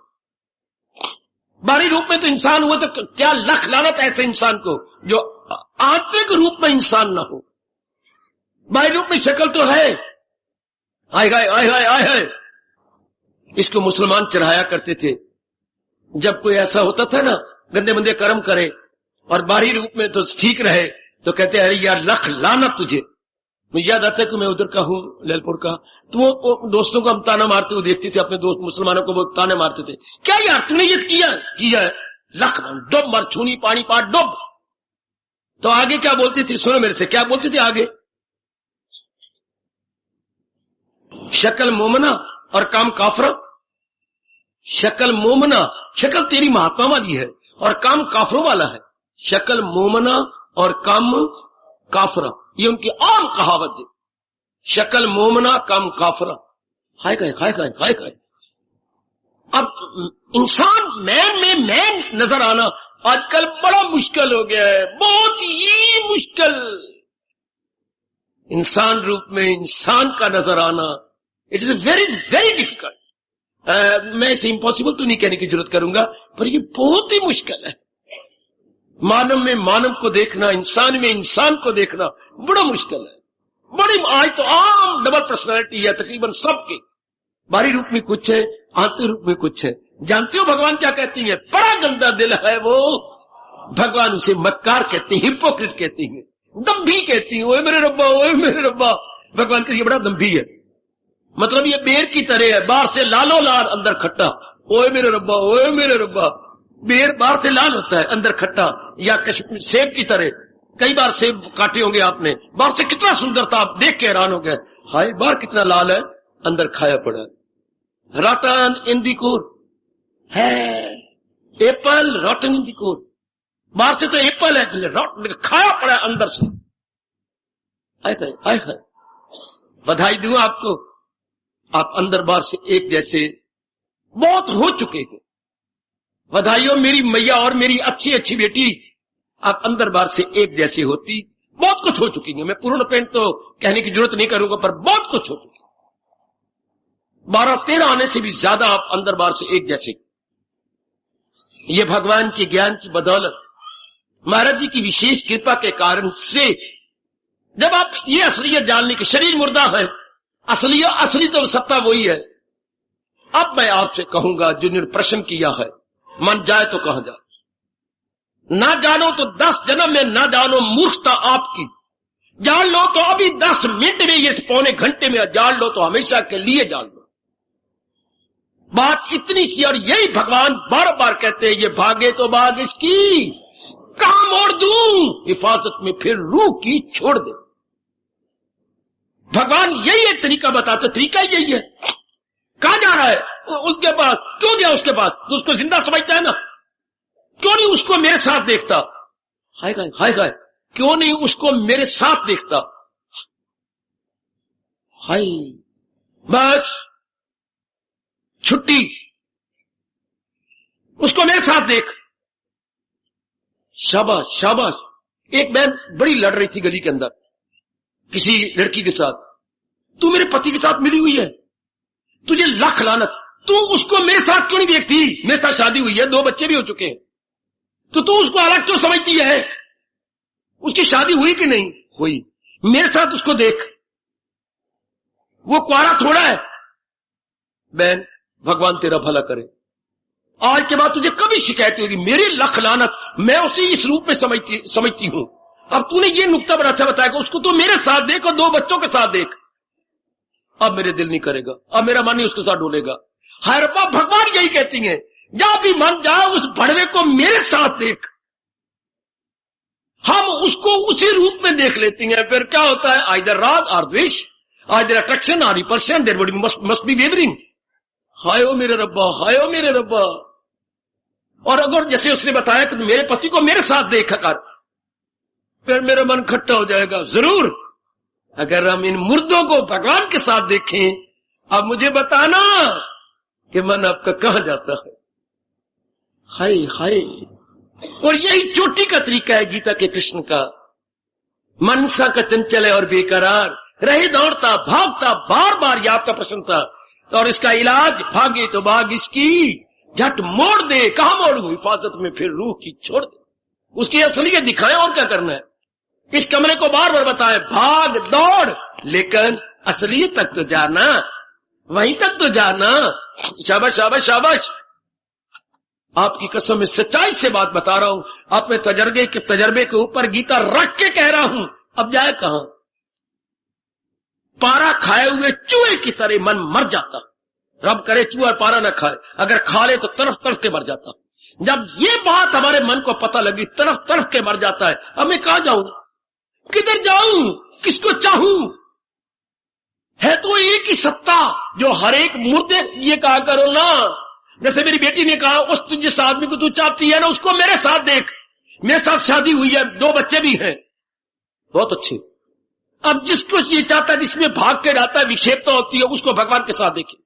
बाहरी रूप में तो इंसान हुआ, तो क्या लख लानत ऐसे इंसान को जो आंतरिक रूप में इंसान ना हो। बाहरी रूप में शक्ल तो है, आय हाय आय हाय आय हाय। इसको मुसलमान चढ़ाया करते थे। जब कोई ऐसा होता था ना गंदे मंदे कर्म करे और बाहरी रूप में तो ठीक रहे, तो कहते हैं अरे यार लख लानत तुझे। मुझे याद आता है कि मैं उधर का हूं ललपुर का, तो वो दोस्तों को हम ताना मारते हुए देखते थे, अपने दोस्त मुसलमानों को वो ताने मारते थे, क्या यार तूने ये किया है, लख डुब मर छूनी पानी पाट डुब। तो आगे क्या बोलती थी, सुनो मेरे से क्या बोलती थी आगे? शक्ल मोमना और काम काफरा। शक्ल मोमना, शक्ल तेरी महात्मा वाली है और काम काफरों वाला है। शक्ल मोमना और काम काफरा, ये उनकी आम कहावत है। शक्ल मोमना काम काफरा। हाय खाए खाए खाए खाए खाए। अब इंसान मैन में मैन नजर आना आजकल बड़ा मुश्किल हो गया है, बहुत ही मुश्किल। इंसान रूप में इंसान का नजर आना it is very very difficult. मैं इसे इम्पॉसिबल तो नहीं कहने की जरूरत करूंगा, पर ये बहुत ही मुश्किल है। मानव में मानव को देखना, इंसान में इंसान को देखना बड़ा मुश्किल है। बड़ी आज तो आम डबल पर्सनालिटी है तकरीबन सबकी। बाहरी रूप में कुछ है, आंतरिक रूप में कुछ है। जानते हो भगवान क्या कहती है? बड़ा गंदा दिल है वो। भगवान उसे मक्कार कहते हैं, हिपोक्रेट कहती है, दम्भी कहती है। ओए मेरे रब्बा, ओए मेरे रब्बा। भगवान कहती है बड़ा दम्भी है, मतलब ये बेर की तरह है, बाहर से लालो लाल अंदर खट्टा। ओए मेरे रब्बा, ओए मेरे रब्बा। बेर बाहर से लाल होता है अंदर खट्टा, या सेब की तरह। कई बार सेब काटे होंगे आपने, बाहर से कितना सुंदर था, आप देख के हैरान हो गए, हाय बाहर कितना लाल है, अंदर खाया पड़ा है। रॉटन इन दी कोर है, एप्पल रॉटन इन दी कोर। बाहर से तो एप्पल है, खाया पड़ा है अंदर से। हाय हाय, बधाई दूं आपको, आप अंदर बाहर से एक जैसे बहुत हो चुके हैं। बधाइयों मेरी मैया और मेरी अच्छी अच्छी बेटी, आप अंदर बाहर से एक जैसी होती, बहुत कुछ हो चुकी है। मैं पूर्ण पेंट तो कहने की जरूरत नहीं करूंगा, पर बहुत कुछ हो चुकी। 12-13 आने से भी ज्यादा आप अंदर बाहर से एक जैसे। ये भगवान के ज्ञान की बदौलत, महाराज जी की विशेष कृपा के कारण से जब आप ये असलियत जानने की, शरीर मुर्दा है, असली तो सत्ता वही है। अब मैं आपसे कहूंगा, जिन्होंने प्रश्न किया है, मन जाए तो कहा जाए, ना जानो तो 10 जन्म में ना जानो, मूर्खता आपकी। जान लो तो अभी 10 मिनट में, ये पौने घंटे में जान लो तो हमेशा के लिए जान लो। बात इतनी सी, और यही भगवान बार बार कहते हैं, ये भागे तो भाग इसकी, कहां मोड़ दूं, हिफाजत में फिर रूह की छोड़ दे। भगवान यही एक तरीका बताते, तरीका यही है। कहां जा रहा है? उसके पास। क्यों गया उसके पास? तो उसको जिंदा समझता है ना, क्यों नहीं उसको मेरे साथ देखता? हाय हाय हाय हाय, क्यों नहीं उसको मेरे साथ देखता? हाय, बस छुट्टी, उसको मेरे साथ देख। शाबाश शाबाश। एक बहन बड़ी लड़ रही थी गली के अंदर किसी लड़की के साथ, तू मेरे पति के साथ मिली हुई है, तुझे लाख लानत, तू उसको मेरे साथ क्यों नहीं देखती? मेरे साथ शादी हुई है, 2 बच्चे भी हो चुके हैं, तो तू उसको अलग क्यों समझती है? उसकी शादी हुई कि नहीं हुई? मेरे साथ उसको देख, वो कुआरा थोड़ा है। बहन भगवान तेरा भला करे, आज के बाद तुझे कभी शिकायत होगी, मेरी लख लानत, मैं उसे इस रूप में समझती हूं। अब तूने ये नुक्ता बड़ा अच्छा बताया कि उसको तो मेरे साथ देख और 2 बच्चों के साथ देख। अब मेरे दिल नहीं करेगा, अब मेरा मन नहीं उसके साथ डोलेगा। हाय रब्बा, भगवान यही कहती हैं, जहां भी मन जाए उस भड़वे को मेरे साथ देख। हम उसको उसी रूप में देख लेती हैं, फिर क्या होता है? आइदर राग और द्वेष, आज their attraction or repulsion, their body must be wavering. हाय ओ मेरे रब्बा, हाय ओ मेरे रब्बा। और अगर जैसे उसने बताया कि मेरे पति को मेरे साथ देखा कर, फिर मेरा मन खट्टा हो जाएगा। जरूर अगर हम इन मुर्दों को भगवान के साथ देखें, अब मुझे बताना कि मन आपका कहां जाता है। हाय हाय। और यही चोटी का तरीका है गीता के कृष्ण का। मन सा का चंचल है और बेकरार, रहे दौड़ता भागता बार बार, ये आपका प्रश्न था। और इसका इलाज भागे तो भाग इसकी, झट मोड़ दे। कहां मोड़ू? हिफाजत में फिर रूह की छोड़ दे। उसकी असलियत दिखाएं, और क्या करना है। इस कमरे को बार बार बताएं, भाग दौड़, लेकिन असलियत तक तो जाना, वहीं तक तो जाना। शाबाश शाबाश शाबाश। आपकी कसम में सच्चाई से बात बता रहा हूं, अपने तजर्बे के ऊपर गीता रख के कह रहा हूं। अब जाए कहां? पारा खाए हुए चूहे की तरह मन मर जाता। रब करे चूहा पारा न खाए, अगर खा ले तो तरफ तरफ के मर जाता। जब ये बात हमारे मन को पता लगी, तरफ तरफ के मर जाता है। अब मैं कहां जाऊं, किधर जाऊं, किसको चाहूं? है तो एक ही सत्ता जो हर एक मुर्दे। ये कहा करो ना, जैसे मेरी बेटी ने कहा, उस जिस आदमी को तू चाहती है ना, उसको मेरे साथ देख। मेरे साथ शादी हुई है, 2 बच्चे भी हैं, बहुत अच्छे। अब जिसको ये चाहता है, जिसमें भाग के जाता है, विक्षेपता होती है, उसको भगवान के साथ देखे।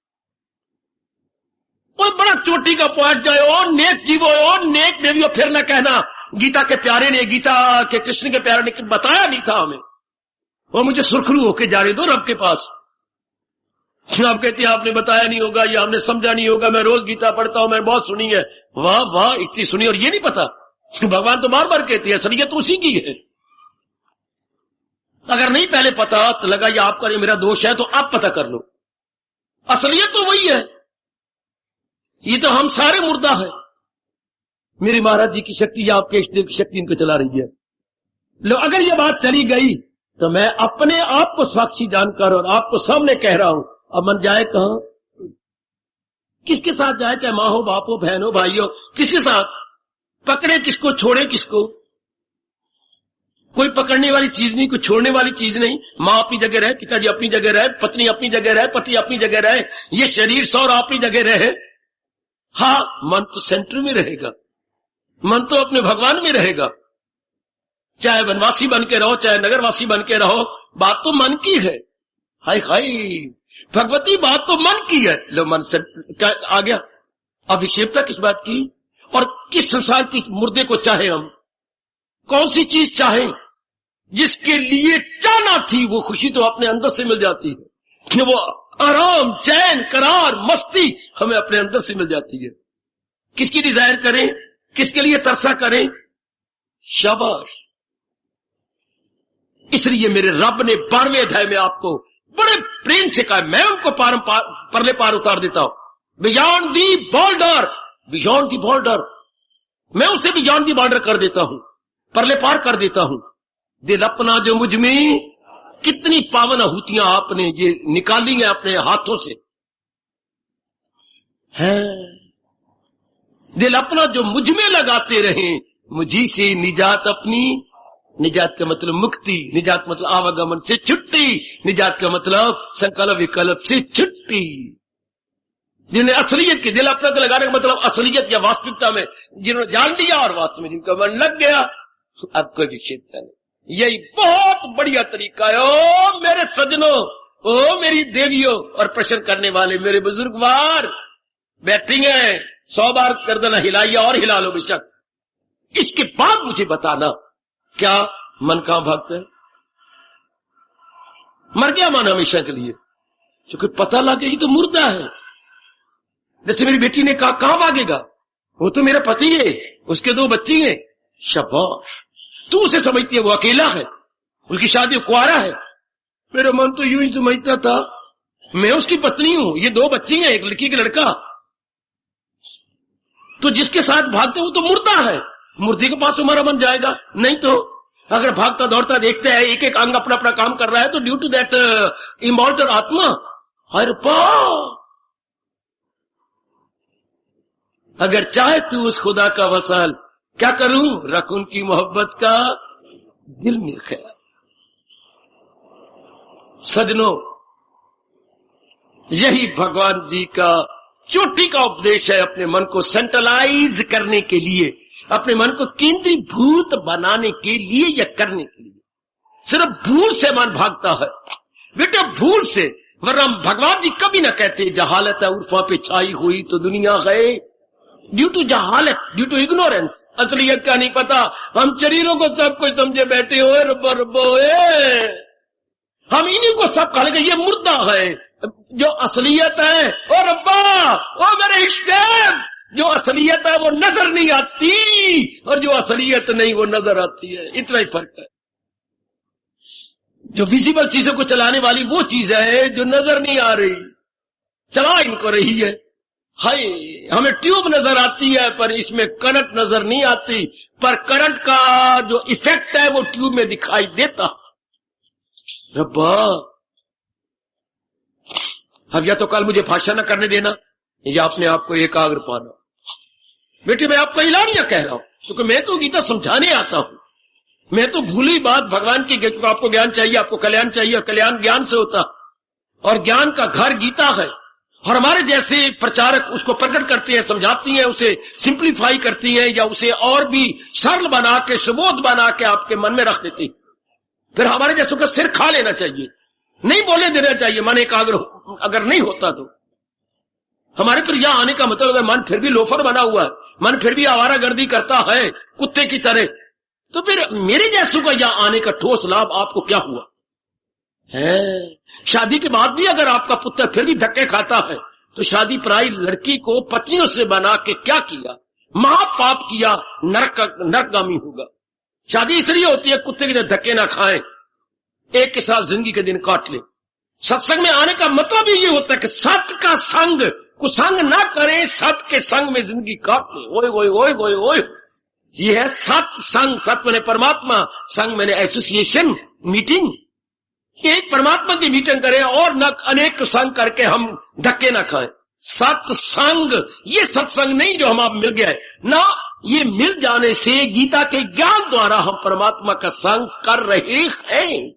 और बड़ा चोटी का पॉइंट जाए, और नेक जीवो और नेक देवियो। फिर न कहना गीता के प्यारे ने, गीता के कृष्ण के प्यारे ने बताया नहीं था हमें। वो मुझे सुरखरू होके जाने दो रब के पास। आप कहती है आपने बताया नहीं होगा, या हमने समझा नहीं होगा, मैं रोज गीता पढ़ता हूं, मैंने बहुत सुनी है। वाह वाह, इतनी सुनी और ये नहीं पता। भगवान तो बार बार कहती है, असलियत तो उसी की है। अगर नहीं पहले पता तो लगा ये आपका मेरा दोष है, तो आप पता कर लो, असलियत तो वही है। ये तो हम सारे मुर्दा है। मेरे महाराज जी की शक्ति या आपके इष्टदेव की शक्ति इनको चला रही है। लो, अगर ये बात चली गई तो मैं अपने आप को साक्षी जानकर और आपको सामने कह रहा हूं, अब मन जाए कहां, किसके साथ जाए? चाहे माँ हो, बाप हो, बहन हो, भाई हो, किसके साथ पकड़े किसको, छोड़े किसको? कोई पकड़ने वाली चीज नहीं, कोई छोड़ने वाली चीज नहीं। माँ अपनी जगह रहे, पिताजी अपनी जगह रहे, पत्नी अपनी जगह रहे, पति अपनी जगह रहे, ये शरीर सौर अपनी जगह रहे। हाँ, मन तो सेंटर में रहेगा, मन तो अपने भगवान में रहेगा। चाहे वनवासी बन के रहो, चाहे नगरवासी बन के रहो, बात तो मन की है। हाय हाय भगवती, बात तो मन की है। लो, मन से क्या आ गया? अभिक्षेपता किस बात की? और किस संसार की मुर्दे को चाहे हम? कौन सी चीज चाहे जिसके लिए चाहना थी वो खुशी तो अपने अंदर से मिल जाती है कि वो आराम, चैन, करार, मस्ती हमें अपने अंदर से मिल जाती है। किसकी डिजायर करें, किसके लिए तरसा करें? शाबाश। इसलिए मेरे रब ने 12वें अध्याय में आपको बड़े प्रेम से कहा, मैं उनको परले पार उतार देता हूं। Beyond the border, beyond the border, मैं उसे बियॉन्ड दी बॉर्डर कर देता हूं, परले पार कर देता हूं। दिल अपना जो मुझ में, कितनी पावन आहूतियां आपने ये निकाली हैं अपने हाथों से, है दिल अपना जो मुझ में लगाते रहे, मुझी से निजात अपनी। निजात का मतलब मुक्ति, निजात मतलब आवागमन से छुट्टी, निजात का मतलब संकल्प विकल्प से छुट्टी। जिन्हें असलियत के दिल अपना को लगाने का मतलब असलियत या वास्तविकता में जिन्होंने जान लिया और वास्तव में जिनका मन लग गया, अब कोई विक्षेपता नहीं। यही बहुत बढ़िया तरीका है। ओ मेरे सजनों, ओ मेरी देवियों, और प्रश्न करने वाले मेरे बुजुर्गवार बैठेंगे, 100 बार गर्दन हिलाइए और हिला लो बेशक। इसके बाद मुझे बताना, क्या मन कहां भागता है? मर गया मन हमेशा के लिए, क्योंकि पता लग गया ये तो मुर्दा है। जैसे मेरी बेटी ने कहा, कहां भागेगा, वो तो मेरा पति है, उसके 2 बच्चे हैं। शाबाश, तू उसे समझती है वो अकेला है, उसकी शादी कुआरा है। मेरा मन तो यूं ही समझता था मैं उसकी पत्नी हूं, ये 2 बच्चे हैं, एक लड़की एक लड़का। तो जिसके साथ भागते वो तो मुर्दा है, मुर्दे के पास तुम्हारा मन जाएगा नहीं। तो अगर भागता दौड़ता देखते हैं एक एक अंग अपना अपना काम कर रहा है, तो ड्यू टू दैट इमॉर्टल आत्मा, हर पा अगर चाहे तू उस खुदा का वसल, क्या करूं, रख उनकी मोहब्बत का दिल में ख्याल। सजनों, यही भगवान जी का चोटी का उपदेश है, अपने मन को सेंट्रलाइज करने के लिए, अपने मन को केंद्रीभूत बनाने के लिए या करने के लिए। सिर्फ भूल से मन भागता है बेटा, भूल से, वरना भगवान जी कभी ना कहते जहालत है उर्फा पे छाई हुई तो दुनिया गए। ड्यू टू जहालत, ड्यू टू इग्नोरेंस, असलियत का नहीं पता, हम शरीरों को सब कुछ समझे बैठे हो। हम इन्हीं को सब कहेंगे ये मुर्दा है, जो असलियत है ओ रब्बा, ओ मेरे इश्क़, जो असलियत है वो नजर नहीं आती और जो असलियत नहीं वो नजर आती है, इतना ही फर्क है। जो विजिबल चीजों को चलाने वाली वो चीज है जो नजर नहीं आ रही, चला इनको रही है। हाय, हमें ट्यूब नजर आती है पर इसमें करंट नजर नहीं आती, पर करंट का जो इफेक्ट है वो ट्यूब में दिखाई देता। रब्बा, अब या तो कल मुझे भाषा न करने देना या अपने आप को एकाग्र पाना। बेटे मैं आपको इलानिया कह रहा हूं, क्योंकि मैं तो गीता समझाने आता हूं। मैं तो भूली बात भगवान की, आपको ज्ञान चाहिए, आपको कल्याण चाहिए, और कल्याण ज्ञान से होता, और ज्ञान का घर गीता है। और हमारे जैसे प्रचारक उसको प्रकट करते हैं, समझाती हैं, उसे सिंप्लीफाई करती हैं, या उसे और भी सरल बना के, सुबोध बना के आपके मन में रख देती। फिर हमारे जैसों का सिर खा लेना चाहिए, नहीं बोले देना चाहिए, मन एकाग्र अगर नहीं होता तो। हमारे पर यहां आने का मतलब अगर मन फिर भी लोफर बना हुआ है, मन फिर भी आवारागर्दी करता है कुत्ते की तरह, तो फिर मेरे जैसों का यहां आने का ठोस लाभ आपको क्या हुआ है? शादी के बाद भी अगर आपका पुत्र फिर भी धक्के खाता है तो शादी पराई लड़की को पत्नियों से बना के क्या किया? महापाप किया, नरकगामी होगा। शादी इसलिए होती है कुत्ते के धक्के ना खाएं, एक के साथ जिंदगी के दिन काट ले। सत्संग में आने का मतलब ही ये होता है कि सत्य का संग, कुसंग ना करें, सत्य के संग में जिंदगी काट ले। ओए ओए ओए ओए ओए, ये है सत्य संग। सत्य मैंने परमात्मा, संग मैंने एसोसिएशन, मीटिंग। एक परमात्मा की मीटिंग करें और न अनेक संग करके हम धक्के ना खाएं। सत्संग, ये सत्संग नहीं जो हम आप मिल गया है ना, ये मिल जाने से गीता के ज्ञान द्वारा हम परमात्मा का संग कर रहे हैं।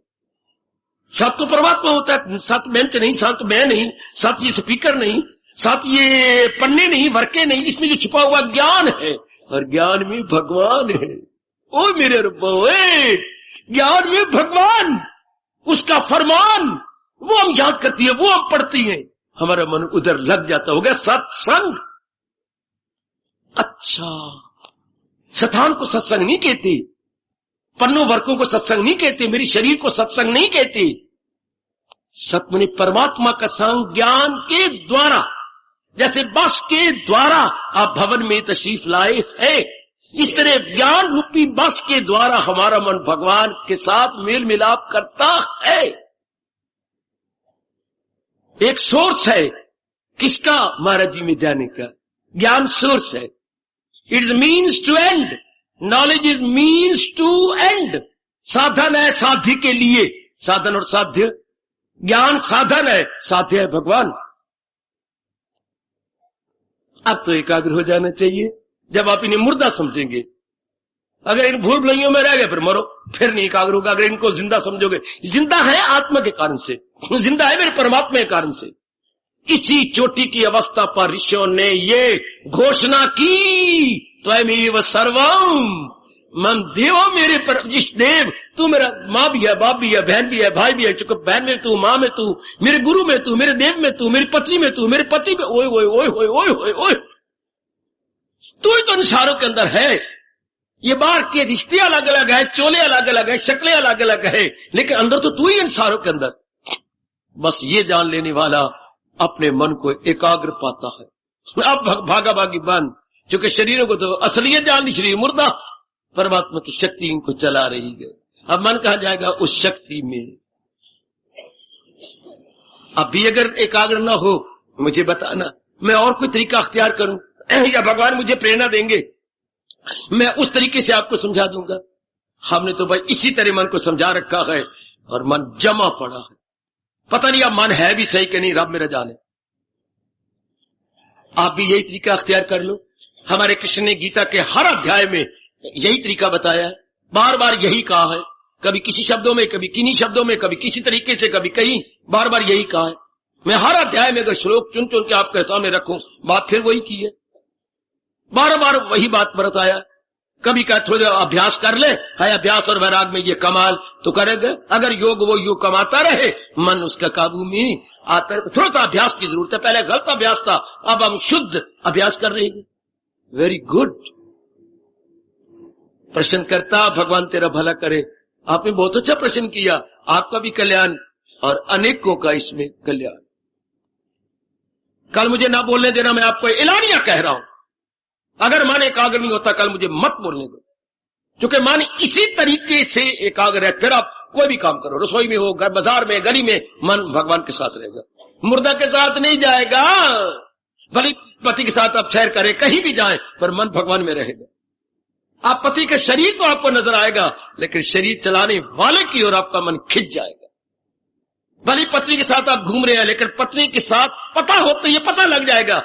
सत्य तो परमात्मा होता है, सत्य बेंच नहीं, सत्य मैं नहीं, सत्य ये स्पीकर नहीं, सत्य ये पन्ने नहीं, वर्के नहीं, इसमें जो छुपा हुआ ज्ञान है, और ज्ञान में भगवान है। ओ मेरे रब्बो, ज्ञान में भगवान, उसका फरमान, वो हम याद करती है, वो हम पढ़ती हैं, हमारा मन उधर लग जाता। हो गया सत्संग। अच्छा, शतान को सत्संग नहीं कहते, पन्नों वर्कों को सत्संग नहीं कहते, मेरी शरीर को सत्संग नहीं कहते। सत्य ने परमात्मा का संग ज्ञान के द्वारा, जैसे बस के द्वारा आप भवन में तशरीफ लाए हैं, इस तरह ज्ञान रूपी बस के द्वारा हमारा मन भगवान के साथ मेल मिलाप करता है। एक सोर्स है किसका? महाराज जी में जाने का ज्ञान सोर्स है। It's means to end, knowledge is means to end. साधन है साध्य के लिए, साधन और साध्य, ज्ञान साधन है, साध्य है भगवान। अब तो एकाग्र हो जाना चाहिए। जब आप इन्हें मुर्दा समझेंगे, अगर इन भूल भुलैयों में रह गए फिर मरो, फिर नहीं एकाग्र होगा। अगर इनको जिंदा समझोगे, जिंदा है आत्मा के कारण से, जिंदा है मेरे परमात्मा के कारण से। इसी चोटी की अवस्था पर ऋषियों ने ये घोषणा की, त्वमेव सर्वम मम देवो, मेरे पर इस देव, तू मेरा माँ भी है, बाप भी है, बहन भी है, भाई भी है, चूंकि बहन में तू, माँ में तू, मेरे गुरु में तू, मेरे देव में तू, मेरी पत्नी में तू, मेरे पति में, ओए ओए ओए ओए ओए ओए ओए, तू ही तो इंसानों के अंदर है। ये बाहर के रिश्ते अलग अलग है, चोले अलग अलग है, शक्लें अलग अलग है, लेकिन अंदर तो तू ही इंसानों के अंदर। बस ये जान लेने वाला अपने मन को एकाग्र पाता है। अब भागा भागी बंद, क्योंकि शरीरों को तो असलियत जान ली, शरीर मुर्दा, परमात्मा की शक्ति इनको चला रही है। अब मन कहा जाएगा उस शक्ति में। अब भी अगर एकाग्र न हो मुझे बताना, मैं और कोई तरीका अख्तियार करूं या भगवान मुझे प्रेरणा देंगे, मैं उस तरीके से आपको समझा दूंगा। हमने तो भाई इसी तरह मन को समझा रखा है और मन जमा पड़ा है। पता नहीं अब मन है भी सही कि नहीं, रब मेरा जाने। आप भी यही तरीका अख्तियार कर लो। हमारे कृष्ण ने गीता के हर अध्याय में यही तरीका बताया है, बार बार यही कहा है, कभी किसी शब्दों में, कभी किन्हीं शब्दों में, कभी किसी तरीके से, कभी कहीं, बार बार यही कहा है। मैं हर अध्याय में अगर श्लोक चुन चुन के आपके सामने रखूं, बात फिर वही की है, बार बार वही बात बरताया। कभी क्या थोड़ा अभ्यास कर ले, है अभ्यास और वैराग में ये कमाल तो करेगा। अगर योग वो योग कमाता रहे, मन उसका काबू में आता है। थोड़ा सा अभ्यास की जरूरत है, पहले गलत अभ्यास था, अब हम शुद्ध अभ्यास कर रहे हैं। Very good. प्रश्न करता भगवान तेरा भला करे। आपने बहुत अच्छा प्रश्न किया, आपका भी कल्याण और अनेकों का इसमें कल्याण। कल मुझे ना बोलने देना, मैं आपको एलानिया कह रहा हूं, अगर मन एकाग्र नहीं होता कल मुझे मत बोलने दो, क्योंकि मन इसी तरीके से एकाग्र है। फिर आप कोई भी काम करो, रसोई में हो, घर बाजार में, गली में, मन भगवान के साथ रहेगा, मुर्दा के साथ नहीं जाएगा। भले पति के साथ आप सैर करें, कहीं भी जाएं, पर मन भगवान में रहेगा। आप पति के शरीर तो आपको नजर आएगा, लेकिन शरीर चलाने वाले की ओर आपका मन खिंच जाएगा। भले पत्नी के साथ आप घूम रहे हैं, लेकिन पत्नी के साथ पता हो तो ये पता लग जाएगा,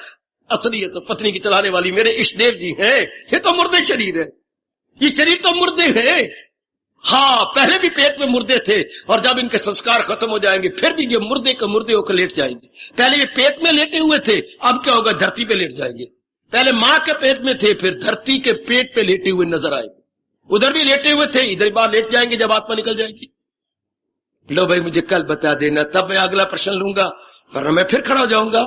असली ये तो पत्नी की चलाने वाली मेरे इष्ट देव जी है, ये तो मुर्दे शरीर है, ये शरीर तो मुर्दे है। हाँ, पहले भी पेट में मुर्दे थे, और जब इनके संस्कार खत्म हो जाएंगे फिर भी ये मुर्दे के मुर्दे होकर लेट जाएंगे। पहले ये पेट में लेटे हुए थे, अब क्या होगा, धरती पे लेट जाएंगे। पहले मां के पेट में थे, फिर धरती के पेट पे लेटे हुए नजर आएंगे। उधर भी लेटे हुए थे, इधर बाहर लेट जाएंगे जब आत्मा निकल जाएगी। लो भाई मुझे कल बता देना, तब मैं अगला प्रश्न लूंगा, वरना मैं फिर खड़ा हो जाऊंगा।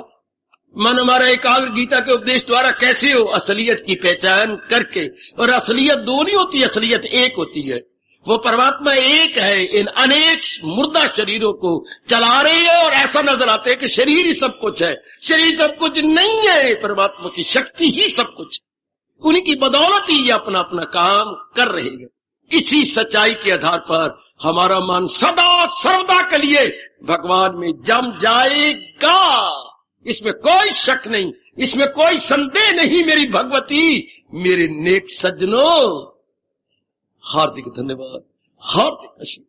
मन हमारा एकाग्र गीता के उपदेश द्वारा कैसे हो, असलियत की पहचान करके। और असलियत दो नहीं होती, असलियत एक होती है। वो परमात्मा एक है, इन अनेक मुर्दा शरीरों को चला रही है, और ऐसा नजर आता है कि शरीर ही सब कुछ है। शरीर सब कुछ नहीं है, परमात्मा की शक्ति ही सब कुछ, उन्हीं की बदौलत ही ये अपना अपना काम कर रहे हैं। इसी सच्चाई के आधार पर हमारा मन सदा सर्वदा के लिए भगवान में जम जाएगा, इसमें कोई शक नहीं, इसमें कोई संदेह नहीं। मेरी भगवती, मेरे नेक सज्जनों, हार्दिक धन्यवाद, हार्दिक आशीर्वाद।